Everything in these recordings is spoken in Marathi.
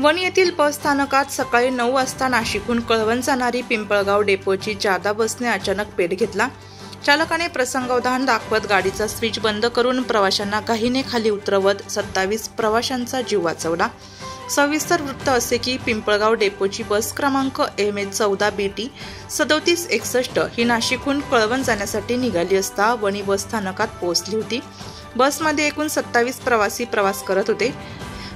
वणी येथील बस स्थानकात सकाळी 9 वाजता नाशिकहून कळवण जाणारी पिंपळगाव डेपोची जादा बसने अचानक पेट घेतला। चालकाने प्रसंगावधान दाखवत गाडीचा स्विच बंद करून प्रवाशांना घाईने खाली उतरवत 27 प्रवाशांचा जीव वाचवला। सविस्तर वृत्त असे की पिंपळगाव डेपोची बस क्रमांक MH14BT 3761 ही नाशिकहून कळवण जाण्यासाठी निघाली असता वणी बस स्थानकात पोहोचली होती। बसमध्ये एकूण 27 प्रवासी प्रवास करत होते।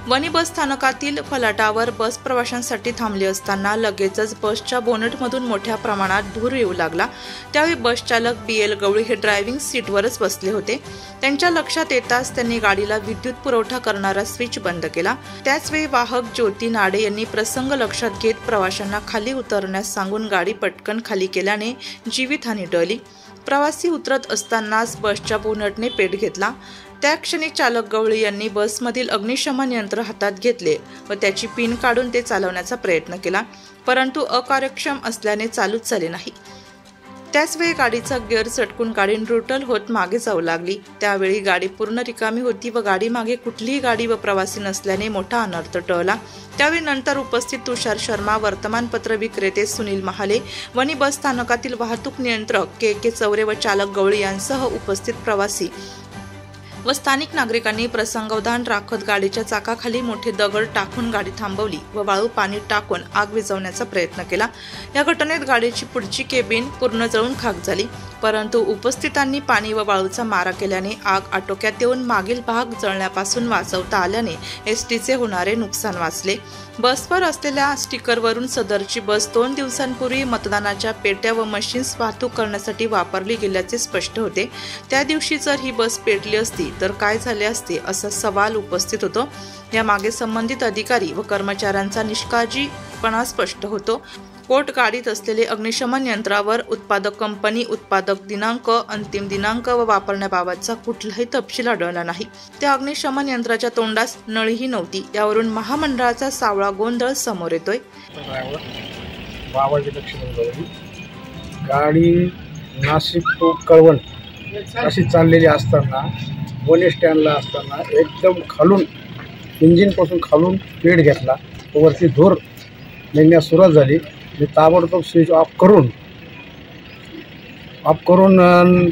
वणी बस स्थानकातील फलाटावर बस प्रवाशांसाठी थांबली असताना लगेचच बसच्या बोनेटमधून मोठ्या प्रमाणात धूर येऊ लागला। त्यावेळी बस चालक BL गवळी हे ड्रायव्हिंग सीटवरच बसले होते। त्यांच्या लक्षात येताच त्यांनी गाडीला विद्युत पुरवठा करणारा स्विच बंद केला। त्याचवेळी वाहक ज्योती नाडे यांनी प्रसंग लक्षात घेत प्रवाशांना खाली उतरण्यास सांगून गाडी पटकन खाली केल्याने जीवितहानी टळली। प्रवासी उतरत असतानाच बसच्या बोनेटने पेट घेतला। त्या क्षणी चालक गवळी यांनी बसमधील अग्निशमन यंत्र हातात घेतले व त्याची पिन काढून ते चालवण्याचा प्रयत्न केला, परंतु अकार्यक्षम असल्याने चालूच झाले नाही। त्याचवेळी गाडीचा गिअर चटकून गाडी न्यूट्रल होत मागे जाऊ लागली। त्यावेळी गाडी पूर्ण रिकामी होती व गाडी मागे कुठलीही गाडी व प्रवासी नसल्याने मोठा अनर्थ टळला। त्यावेळी नंतर उपस्थित तुषार शर्मा, वर्तमानपत्र विक्रेते सुनील महाले, वणी बस स्थानकातील वाहतूक नियंत्रक KK चौरे व चालक गवळी यांसह उपस्थित प्रवासी व स्थानिक नागरिकांनी प्रसंगावधान राखत गाडीच्या चाकाखाली मोठे दगड टाकून गाडी थांबवली व वाळू पाणी टाकून आग विझवण्याचा प्रयत्न केला। या घटनेत गाडीची पुढची केबिन पूर्ण जळून खाक झाली, परंतु उपस्थितांनी पाणी व वाळूचा मारा केल्याने आग आटोक्यात येऊन मागील भाग जळण्यापासून वाचवता आल्याने STचे होणारे नुकसान वाचले। बसवर असलेल्या स्टिकरवरून सदरची बस 2 दिवसांपूर्वी मतदानाच्या पेट्या व मशीन्स वाहतूक करण्यासाठी वापरली गेल्याचे स्पष्ट होते। त्या दिवशी जर ही बस पेटली असती तर काय झाले असते असा सवाल उपस्थित होतो। यामागे संबंधित अधिकारी व कर्मचाऱ्यांचा निष्काळजीपणा स्पष्ट होतो। कोर्ट गाडीत असलेले अग्निशमन यंत्रावर उत्पादक कंपनी, उत्पादक दिनांक, अंतिम दिनांक व वापरण्याबाबतचा कुठलाही तपशील आढळला नाही। त्या अग्निशमन यंत्राच्या तोंडास नळीही नव्हती। यावरून महामंडळाचा सावळा गोंधळ समोर येतोय। गाडी नाशिक टू कळवण अशी चाललेली असताना वणी स्टँडला असताना एकदम खालून इंजिनपासून खालून पेट घेतला, वरती धूर निघण्यास सुरुवात झाली। मी ताबडतोब स्विच ऑफ करून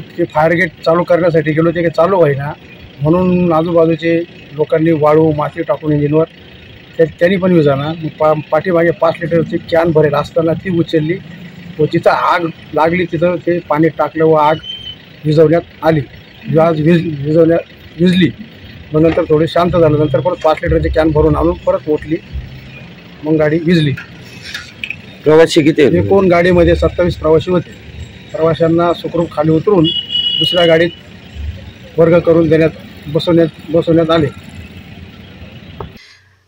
ते फायर गेट चालू करण्यासाठी गेलो, ते चालू होईना म्हणून आजूबाजूचे लोकांनी वाळू माती टाकून इंजिनवर त्यांनी पण विझाना। पाठीमागे 5 लिटरची कॅन भरेल असताना ती उचलली व जिथं आग लागली तिथं ते पाणी टाकलं व आग विझवण्यात आली। आज विझली मग नंतर थोडी शांत झालं, नंतर परत 5 लिटरची कॅन भरून आणून परत ओतली, मग गाडी विझली। प्रवासी किती? एकूण गाडीमध्ये 27 प्रवासी होते। प्रवाशांना सुखरूप खाली उतरून दुसऱ्या गाडीत वर्ग करून बसवण्यात आले।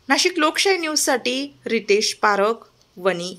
नाशिक लोकशाही न्यूजसाठी रितेश पारख, वणी।